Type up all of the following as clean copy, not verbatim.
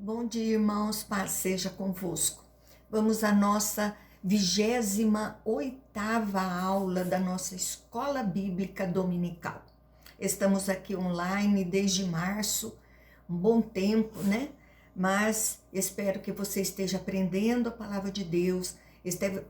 Bom dia, irmãos, paz seja convosco. Vamos à nossa 28ª aula da nossa Escola Bíblica Dominical. Estamos aqui online desde março, um bom tempo, né? Mas espero que você esteja aprendendo a palavra de Deus,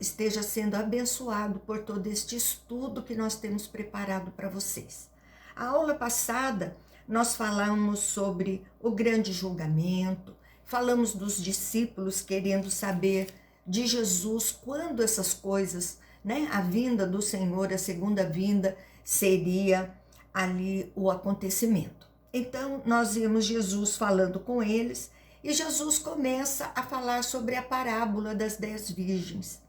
esteja sendo abençoado por todo este estudo que nós temos preparado para vocês. A aula passada, nós falamos sobre o grande julgamento, falamos dos discípulos querendo saber de Jesus quando essas coisas, né? A vinda do Senhor, a segunda vinda, seria ali o acontecimento. Então, nós vimos Jesus falando com eles e Jesus começa a falar sobre a parábola das 10 virgens.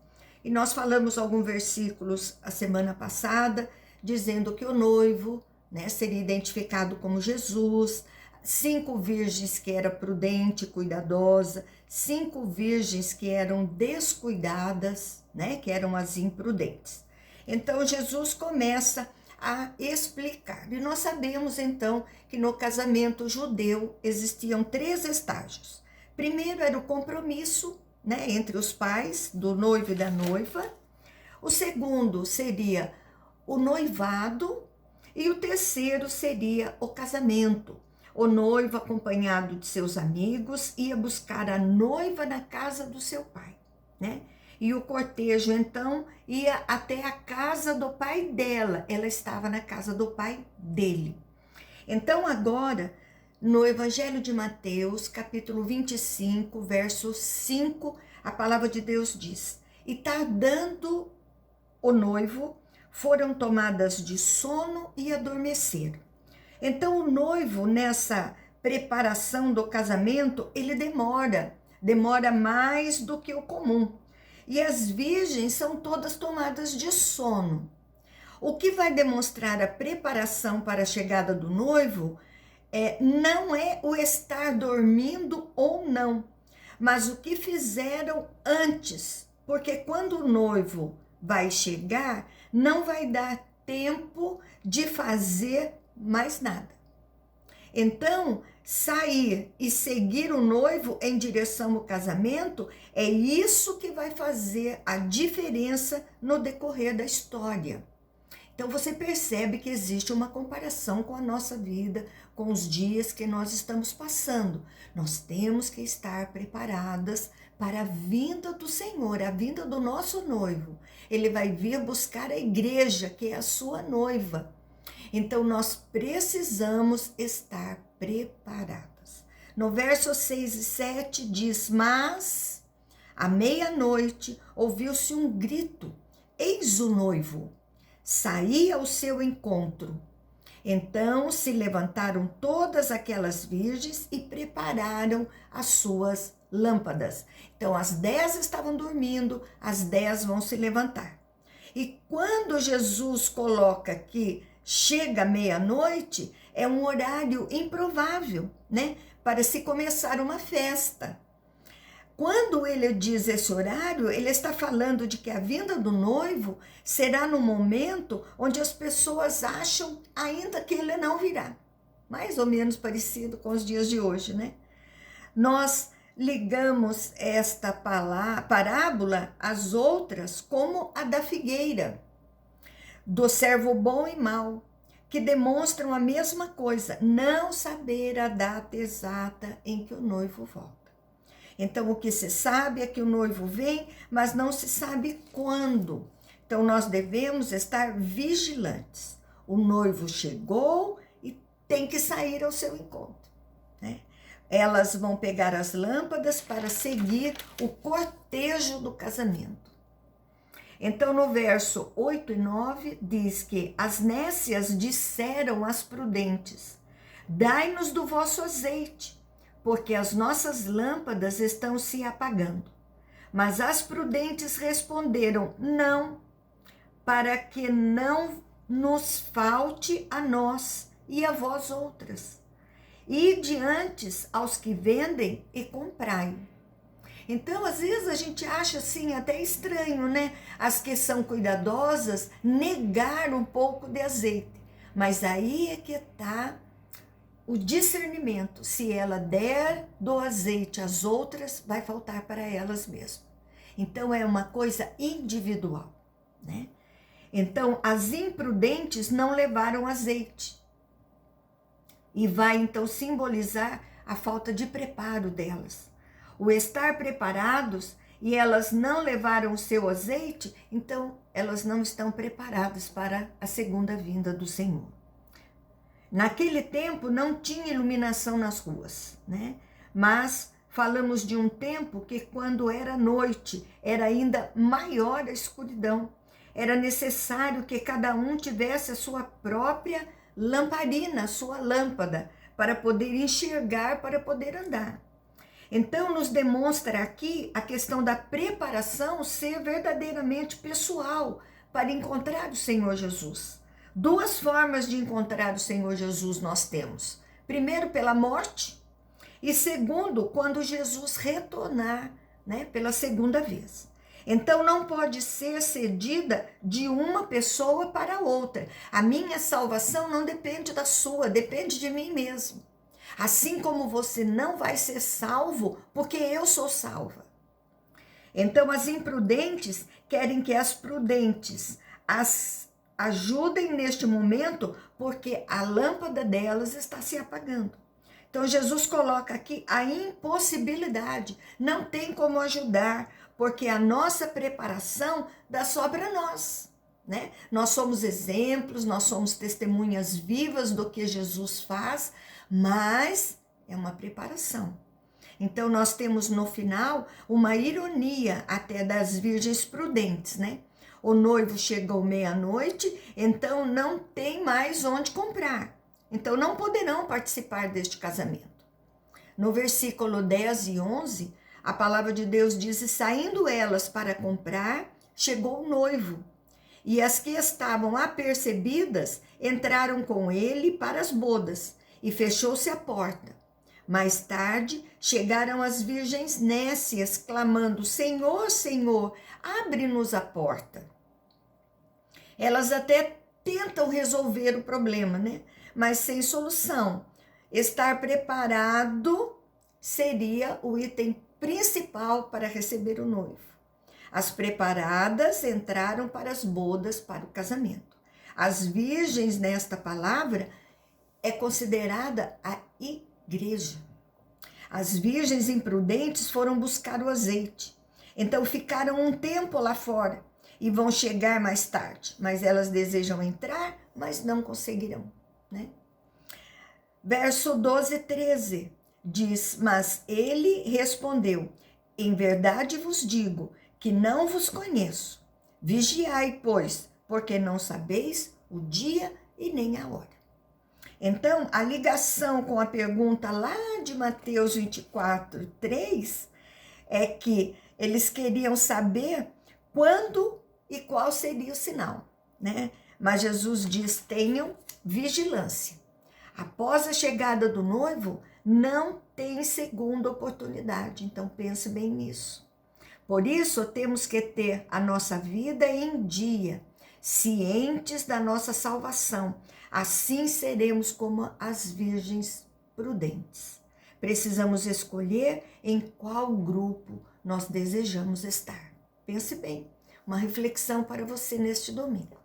E nós falamos alguns versículos a semana passada, dizendo que o noivo, né, seria identificado como Jesus, 5 virgens que eram prudente, cuidadosa, 5 virgens que eram descuidadas, né, que eram as imprudentes. Então Jesus começa a explicar. E nós sabemos então que no casamento judeu existiam 3 estágios. Primeiro era o compromisso, né, entre os pais do noivo e da noiva. O segundo seria o noivado e o terceiro seria o casamento. O noivo, acompanhado de seus amigos, ia buscar a noiva na casa do seu pai, né? E o cortejo, então, ia até a casa do pai dela. Ela estava na casa do pai dele. Então, agora, no Evangelho de Mateus, capítulo 25, verso 5, a palavra de Deus diz: E tardando o noivo, foram tomadas de sono e adormeceram. Então, o noivo, nessa preparação do casamento, ele demora mais do que o comum. E as virgens são todas tomadas de sono. O que vai demonstrar a preparação para a chegada do noivo não é o estar dormindo ou não, mas o que fizeram antes. Porque quando o noivo vai chegar, não vai dar tempo de fazer mais nada. Então, sair e seguir o noivo em direção ao casamento é isso que vai fazer a diferença no decorrer da história. Então, você percebe que existe uma comparação com a nossa vida, com os dias que nós estamos passando. Nós temos que estar preparadas para a vinda do Senhor, a vinda do nosso noivo. Ele vai vir buscar a igreja, que é a sua noiva. Então, nós precisamos estar preparadas. No verso 6 e 7 diz: Mas, à meia-noite, ouviu-se um grito: Eis o noivo! Saía ao seu encontro. Então, se levantaram todas aquelas virgens e prepararam as suas lâmpadas. Então, as 10 estavam dormindo, as 10 vão se levantar. E quando Jesus coloca que chega meia-noite, é um horário improvável, né? Para se começar uma festa. Quando ele diz esse horário, ele está falando de que a vinda do noivo será no momento onde as pessoas acham ainda que ele não virá. Mais ou menos parecido com os dias de hoje, né? Nós ligamos esta parábola às outras como a da figueira, do servo bom e mau, que demonstram a mesma coisa, não saber a data exata em que o noivo volta. Então, o que se sabe é que o noivo vem, mas não se sabe quando. Então, nós devemos estar vigilantes. O noivo chegou e tem que sair ao seu encontro, né? Elas vão pegar as lâmpadas para seguir o cortejo do casamento. Então, no verso 8 e 9, diz que as nécias disseram às prudentes: Dai-nos do vosso azeite, porque as nossas lâmpadas estão se apagando. Mas as prudentes responderam: Não, para que não nos falte a nós e a vós outras. Ide antes aos que vendem e comprai. Então, às vezes a gente acha assim até estranho, né? As que são cuidadosas negar um pouco de azeite. Mas aí é que está o discernimento. Se ela der do azeite às outras, vai faltar para elas mesmas. Então é uma coisa individual, né? Então as imprudentes não levaram azeite. E vai então simbolizar a falta de preparo delas. O estar preparados e elas não levaram o seu azeite, então elas não estão preparadas para a segunda vinda do Senhor. Naquele tempo não tinha iluminação nas ruas, né? Mas falamos de um tempo que quando era noite, era ainda maior a escuridão. Era necessário que cada um tivesse a sua própria lamparina, a sua lâmpada, para poder enxergar, para poder andar. Então, nos demonstra aqui a questão da preparação ser verdadeiramente pessoal para encontrar o Senhor Jesus. Duas formas de encontrar o Senhor Jesus nós temos. Primeiro, pela morte, e segundo, quando Jesus retornar, né, pela segunda vez. Então, não pode ser cedida de uma pessoa para outra. A minha salvação não depende da sua, depende de mim mesmo. Assim como você não vai ser salvo, porque eu sou salva. Então, as imprudentes querem que as prudentes as ajudem neste momento, porque a lâmpada delas está se apagando. Então, Jesus coloca aqui a impossibilidade. Não tem como ajudar, porque a nossa preparação dá só para nós, né? Nós somos exemplos, nós somos testemunhas vivas do que Jesus faz, mas é uma preparação. Então, nós temos no final uma ironia até das virgens prudentes, né? O noivo chegou meia-noite, então não tem mais onde comprar. Então, não poderão participar deste casamento. No versículo 10 e 11, a palavra de Deus diz: saindo elas para comprar, chegou o noivo. E as que estavam apercebidas entraram com ele para as bodas, e fechou-se a porta. Mais tarde, chegaram as virgens nécias, clamando: Senhor, Senhor, abre-nos a porta. Elas até tentam resolver o problema, né? Mas sem solução. Estar preparado seria o item principal para receber o noivo. As preparadas entraram para as bodas, para o casamento. As virgens, nesta palavra, é considerada a igreja. As virgens imprudentes foram buscar o azeite. Então ficaram um tempo lá fora e vão chegar mais tarde. Mas elas desejam entrar, mas não conseguirão, né? Verso 12 e 13 diz: mas ele respondeu: em verdade vos digo que não vos conheço. Vigiai, pois, porque não sabeis o dia e nem a hora. Então, a ligação com a pergunta lá de Mateus 24, 3, é que eles queriam saber quando e qual seria o sinal, né? Mas Jesus diz: tenham vigilância. Após a chegada do noivo, não tem segunda oportunidade. Então, pense bem nisso. Por isso, temos que ter a nossa vida em dia, cientes da nossa salvação. Assim seremos como as virgens prudentes. Precisamos escolher em qual grupo nós desejamos estar. Pense bem, uma reflexão para você neste domingo.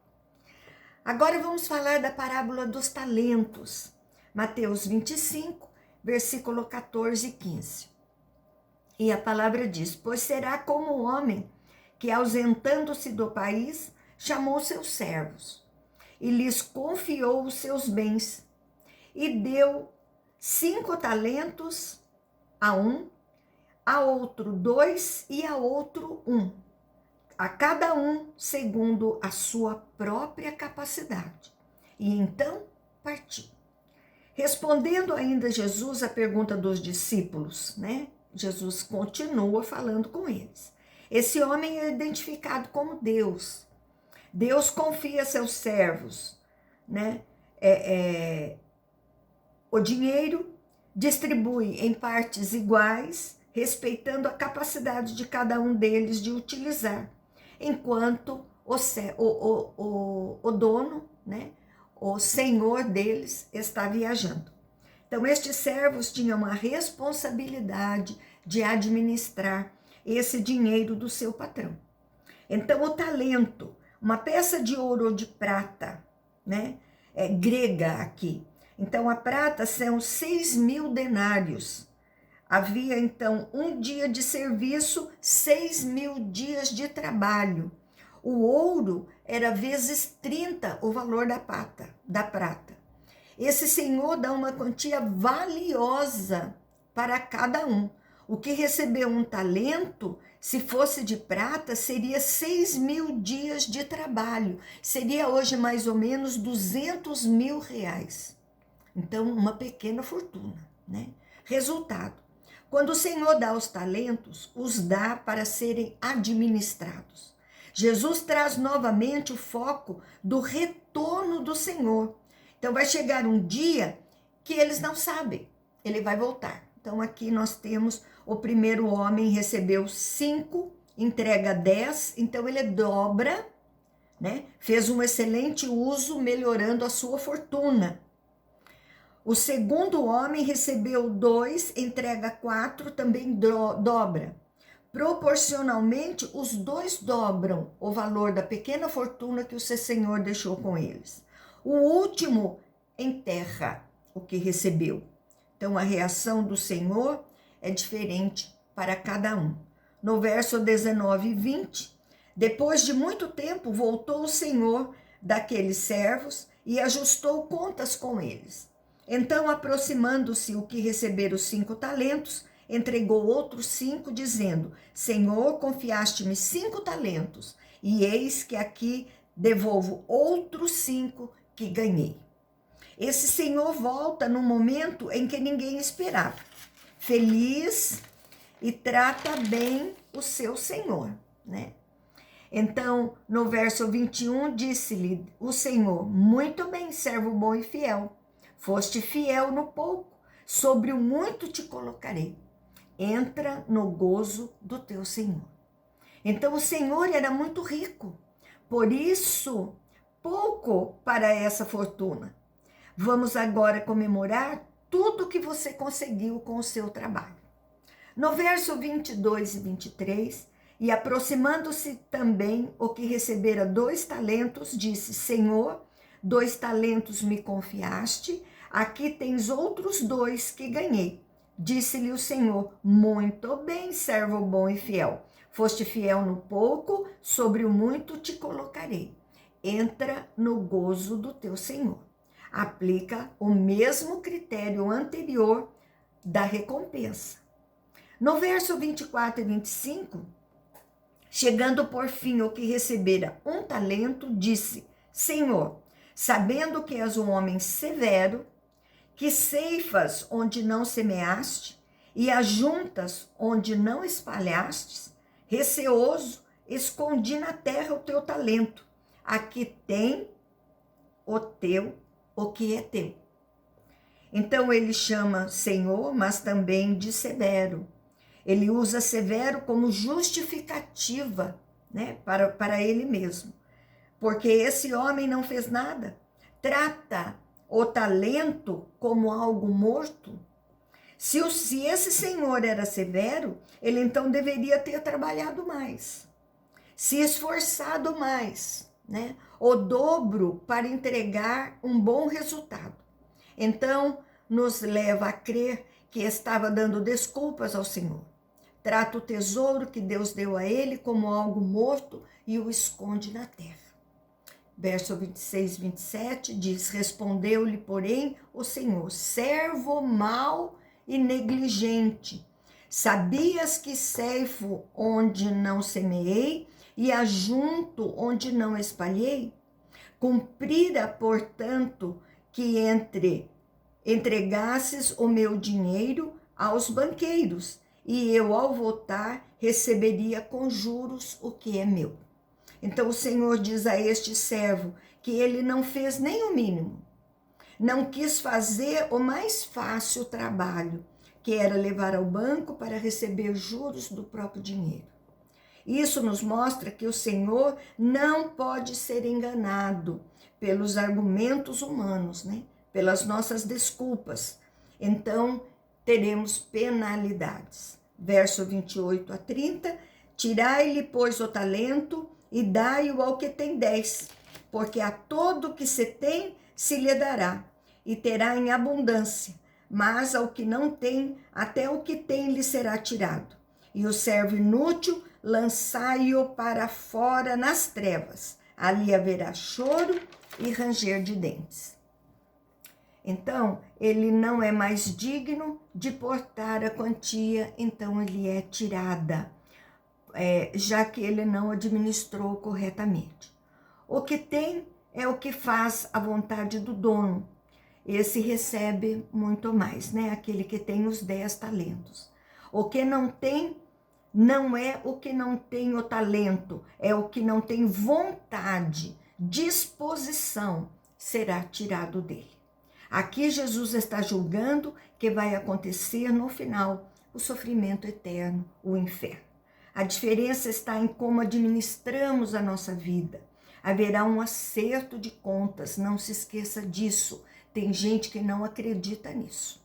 Agora vamos falar da parábola dos talentos. Mateus 25, versículo 14 e 15. E a palavra diz: pois será como o homem que, ausentando-se do país, chamou seus servos e lhes confiou os seus bens, e deu 5 talentos a um, a outro 2 e a outro 1, a cada um segundo a sua própria capacidade. E então partiu. Respondendo ainda Jesus à pergunta dos discípulos, né? Jesus continua falando com eles. Esse homem é identificado como Deus. Deus confia a seus servos, né? O dinheiro, distribui em partes iguais, respeitando a capacidade de cada um deles de utilizar, enquanto o dono, né? O senhor deles está viajando. Então, estes servos tinham a responsabilidade de administrar esse dinheiro do seu patrão. Então, o talento, uma peça de ouro ou de prata, né? É grega aqui. Então, a prata são 6.000 denários. Havia, então, um dia de serviço, 6.000 dias de trabalho. O ouro era vezes 30 o valor da prata. Esse senhor dá uma quantia valiosa para cada um. O que recebeu um talento, se fosse de prata, seria 6.000 dias de trabalho. Seria hoje mais ou menos 200 mil reais. Então, uma pequena fortuna, né? Resultado: quando o Senhor dá os talentos, os dá para serem administrados. Jesus traz novamente o foco do retorno do Senhor. Então, vai chegar um dia que eles não sabem, ele vai voltar. Então, aqui nós temos o primeiro homem recebeu 5, entrega 10, então ele dobra, né? Fez um excelente uso, melhorando a sua fortuna. O segundo homem recebeu 2, entrega 4, também dobra. Proporcionalmente, os dois dobram o valor da pequena fortuna que o seu Senhor deixou com eles. O último enterra o que recebeu. Então, a reação do Senhor é diferente para cada um. No verso 19 e 20, depois de muito tempo, voltou o Senhor daqueles servos e ajustou contas com eles. Então, aproximando-se o que receberam os 5 talentos, entregou outros 5, dizendo: Senhor, confiaste-me 5 talentos, e eis que aqui devolvo outros 5 que ganhei. Esse Senhor volta no momento em que ninguém esperava, feliz, e trata bem o seu Senhor, né? Então, no verso 21, disse-lhe o Senhor: muito bem, servo bom e fiel. Foste fiel no pouco, sobre o muito te colocarei. Entra no gozo do teu Senhor. Então, o Senhor era muito rico, por isso, pouco para essa fortuna. Vamos agora comemorar tudo que você conseguiu com o seu trabalho. No verso 22 e 23, e aproximando-se também o que recebera 2 talentos, disse: Senhor, 2 talentos me confiaste, aqui tens outros 2 que ganhei. Disse-lhe o Senhor: muito bem, servo bom e fiel. Foste fiel no pouco, sobre o muito te colocarei. Entra no gozo do teu Senhor. Aplica o mesmo critério anterior da recompensa. No verso 24 e 25, chegando por fim o que recebera 1 talento, disse: Senhor, sabendo que és um homem severo, que ceifas onde não semeaste e ajuntas onde não espalhastes, receoso, escondi na terra o teu talento. Aqui tem o que é teu. Então ele chama Senhor, mas também de severo. Ele usa severo como justificativa, né, para ele mesmo. Porque esse homem não fez nada. Trata o talento como algo morto. Se esse senhor era severo, ele então deveria ter trabalhado mais, se esforçado mais, né? O dobro para entregar um bom resultado. Então, nos leva a crer que estava dando desculpas ao Senhor. Trata o tesouro que Deus deu a ele como algo morto e o esconde na terra. Verso 26 e 27 diz: respondeu-lhe, porém, o Senhor: servo mau e negligente, sabias que ceifo onde não semeei e ajunto onde não espalhei? Cumprira, portanto, que entregasses o meu dinheiro aos banqueiros, e eu, ao voltar, receberia com juros o que é meu. Então o Senhor diz a este servo que ele não fez nem o mínimo, não quis fazer o mais fácil trabalho, que era levar ao banco para receber juros do próprio dinheiro. Isso nos mostra que o Senhor não pode ser enganado pelos argumentos humanos, né? Pelas nossas desculpas. então teremos penalidades. Verso 28 a 30, tirai-lhe, pois, o talento e dai-o ao que tem 10, porque a todo que se tem se lhe dará, e terá em abundância, mas ao que não tem, até o que tem lhe será tirado. E o servo inútil, lançai-o para fora nas trevas, ali haverá choro e ranger de dentes. Então, ele não é mais digno de portar a quantia, então ele é tirada, já que ele não administrou corretamente. O que tem é o que faz a vontade do dono. Esse recebe muito mais, né? Aquele que tem os 10 talentos. O que não tem, não é o que não tem o talento, é o que não tem vontade, disposição, será tirado dele. Aqui Jesus está julgando que vai acontecer no final o sofrimento eterno, o inferno. A diferença está em como administramos a nossa vida. Haverá um acerto de contas, não se esqueça disso. Tem gente que não acredita nisso.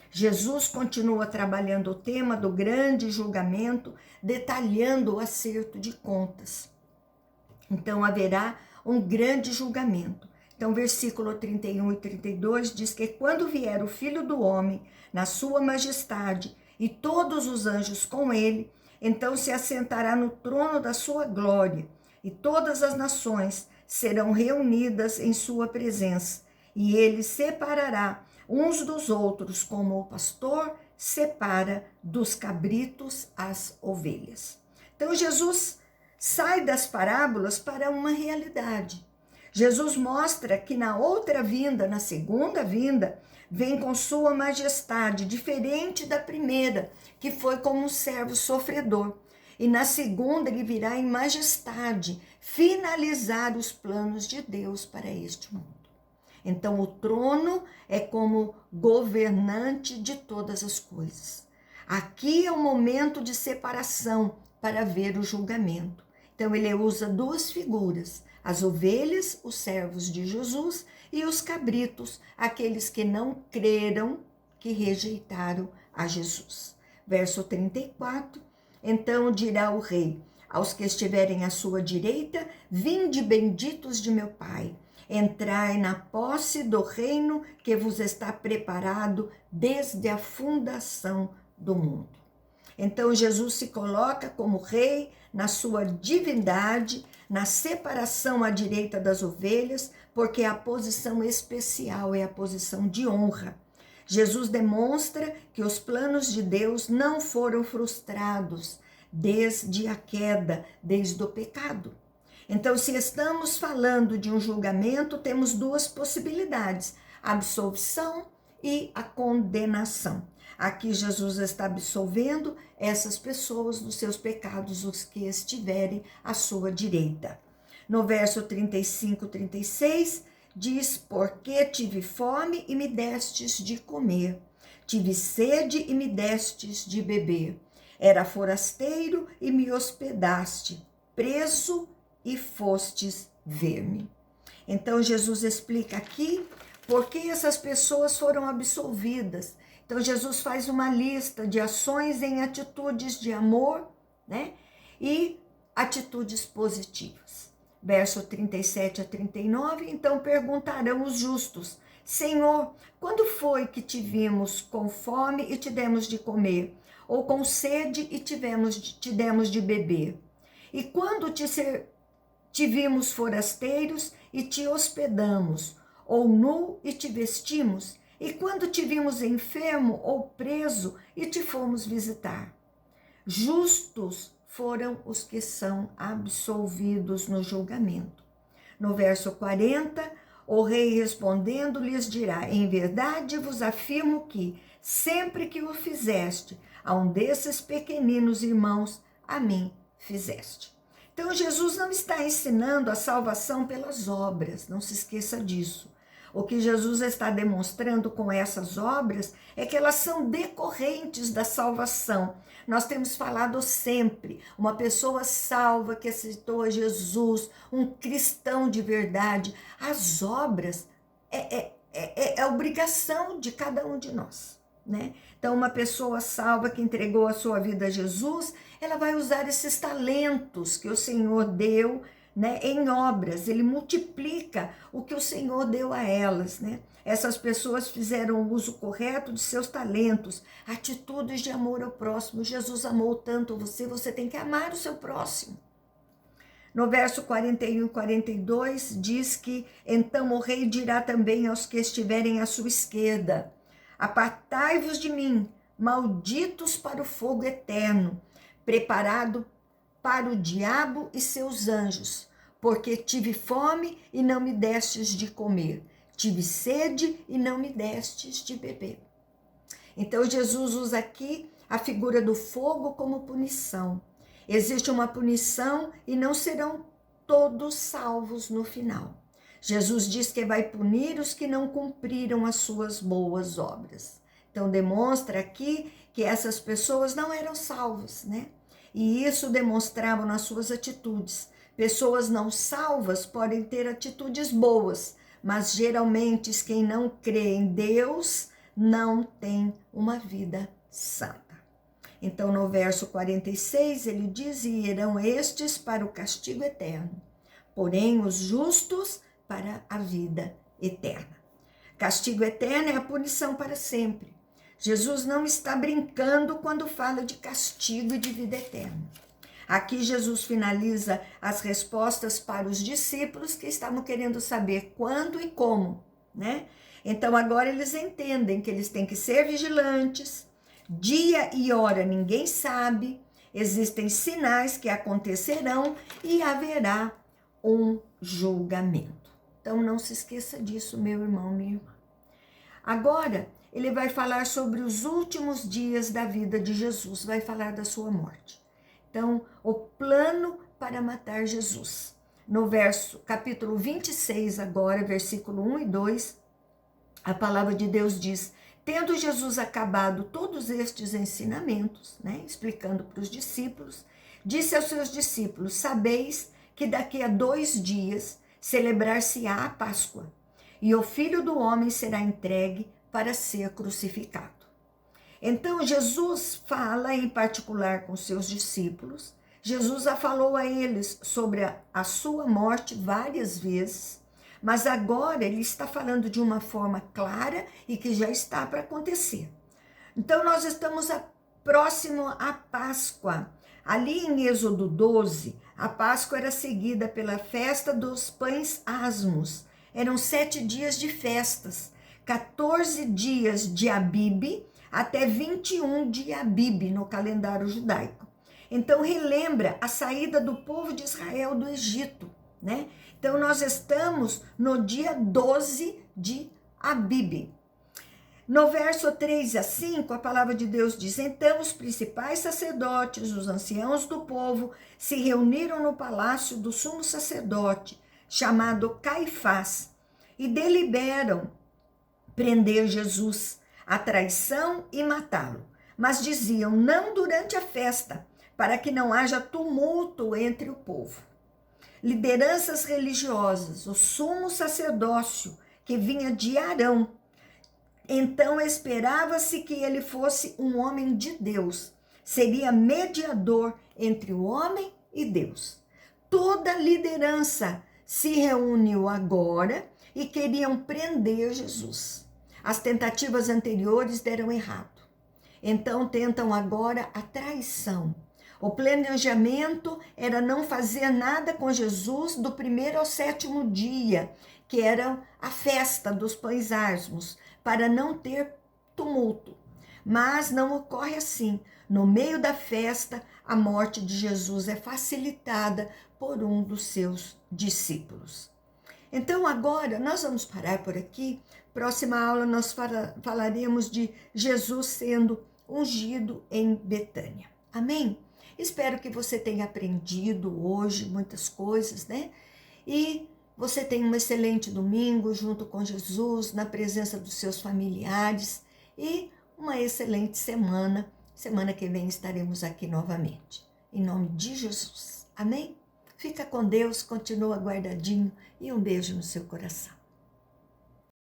Jesus continua trabalhando o tema do grande julgamento, detalhando o acerto de contas. Então haverá um grande julgamento. Então, versículo 31 e 32 diz que quando vier o Filho do Homem, na sua majestade, e todos os anjos com ele, então se assentará no trono da sua glória, e todas as nações serão reunidas em sua presença, e ele separará uns dos outros, como o pastor separa dos cabritos as ovelhas. Então, Jesus sai das parábolas para uma realidade. Jesus mostra que na outra vinda, na segunda vinda, vem com sua majestade, diferente da primeira, que foi como um servo sofredor. E na segunda ele virá em majestade, finalizar os planos de Deus para este mundo. Então o trono é como governante de todas as coisas. Aqui é o momento de separação para ver o julgamento. Então ele usa duas figuras, as ovelhas, os servos de Jesus, e os cabritos, aqueles que não creram, que rejeitaram a Jesus. Verso 34, então dirá o rei aos que estiverem à sua direita, vinde benditos de meu Pai, entrai na posse do reino que vos está preparado desde a fundação do mundo. Então Jesus se coloca como rei na sua divindade, na separação à direita das ovelhas, porque a posição especial é a posição de honra. Jesus demonstra que os planos de Deus não foram frustrados desde a queda, desde o pecado. Então, se estamos falando de um julgamento, temos duas possibilidades: a absolvição e a condenação. Aqui Jesus está absolvendo essas pessoas dos seus pecados, os que estiverem à sua direita. No verso 35, 36, diz: porque tive fome e me destes de comer, tive sede e me destes de beber, era forasteiro e me hospedaste, preso e fostes ver-me. Então Jesus explica aqui por que essas pessoas foram absolvidas. Então Jesus faz uma lista de ações em atitudes de amor, né? E atitudes positivas. Verso 37 a 39, então perguntarão os justos: Senhor, quando foi que te vimos com fome e te demos de comer? Ou com sede e te demos de beber? E quando te vimos forasteiros e te hospedamos? Ou nu e te vestimos? E quando te vimos enfermo ou preso e te fomos visitar? Justos foram os que são absolvidos no julgamento. No verso 40, o rei respondendo lhes dirá: em verdade vos afirmo que, sempre que o fizeste a um desses pequeninos irmãos, a mim fizeste. Então Jesus não está ensinando a salvação pelas obras, não se esqueça disso. O que Jesus está demonstrando com essas obras é que elas são decorrentes da salvação. Nós temos falado sempre, uma pessoa salva que aceitou a Jesus, um cristão de verdade, as obras é obrigação de cada um de nós, né? Então, uma pessoa salva que entregou a sua vida a Jesus, ela vai usar esses talentos que o Senhor deu, né, em obras. Ele multiplica o que o Senhor deu a elas, né? Essas pessoas fizeram o uso correto de seus talentos, atitudes de amor ao próximo. Jesus amou tanto você, você tem que amar o seu próximo. No verso 41 e 42 diz que então o rei dirá também aos que estiverem à sua esquerda: apartai-vos de mim, malditos para o fogo eterno, preparado para o diabo e seus anjos, porque tive fome e não me destes de comer, tive sede e não me destes de beber. Então Jesus usa aqui a figura do fogo como punição. Existe uma punição e não serão todos salvos no final. Jesus diz que vai punir os que não cumpriram as suas boas obras. Então demonstra aqui que essas pessoas não eram salvas, né? E isso demonstravam nas suas atitudes. Pessoas não salvas podem ter atitudes boas, mas geralmente quem não crê em Deus não tem uma vida santa. Então, no verso 46, ele diz: e irão estes para o castigo eterno, porém os justos para a vida eterna. Castigo eterno é a punição para sempre. Jesus não está brincando quando fala de castigo e de vida eterna. Aqui Jesus finaliza as respostas para os discípulos que estavam querendo saber quando e como, né? Então agora eles entendem que eles têm que ser vigilantes, dia e hora ninguém sabe, existem sinais que acontecerão e haverá um julgamento. Então não se esqueça disso, meu irmão, minha irmã. Agora ele vai falar sobre os últimos dias da vida de Jesus, vai falar da sua morte. Então, o plano para matar Jesus. No capítulo 26 agora, versículo 1 e 2, a palavra de Deus diz: tendo Jesus acabado todos estes ensinamentos, né, explicando para os discípulos, disse aos seus discípulos: sabeis que daqui a 2 dias celebrar-se-á a Páscoa, e o Filho do Homem será entregue para ser crucificado. Então Jesus fala em particular com seus discípulos. Jesus já falou a eles sobre a sua morte várias vezes, mas agora ele está falando de uma forma clara e que já está para acontecer. Então nós estamos próximo à Páscoa. Ali em Êxodo 12, a Páscoa era seguida pela festa dos pães asmos. Eram 7 dias de festas, 14 dias de Abibe até 21 de Abibe no calendário judaico. Então relembra a saída do povo de Israel do Egito, né? Então nós estamos no dia 12 de Abibe. No verso 3 a 5, a palavra de Deus diz: então os principais sacerdotes, os anciãos do povo, se reuniram no palácio do sumo sacerdote, chamado Caifás, e deliberam prender Jesus, a traição e matá-lo. Mas diziam: não durante a festa, para que não haja tumulto entre o povo. Lideranças religiosas, o sumo sacerdócio, que vinha de Arão. Então esperava-se que ele fosse um homem de Deus, seria mediador entre o homem e Deus. Toda a liderança se reuniu agora e queriam prender Jesus. As tentativas anteriores deram errado. Então tentam agora a traição. O planejamento era não fazer nada com Jesus do 1º ao 7º dia, que era a festa dos pães asmos, para não ter tumulto. Mas não ocorre assim. No meio da festa, a morte de Jesus é facilitada por um dos seus discípulos. Então agora nós vamos parar por aqui. Próxima aula nós falaremos de Jesus sendo ungido em Betânia. Amém? Espero que você tenha aprendido hoje muitas coisas, né? E você tenha um excelente domingo junto com Jesus, na presença dos seus familiares, e uma excelente semana. Semana que vem estaremos aqui novamente. Em nome de Jesus. Amém? Fica com Deus, continua guardadinho e um beijo no seu coração.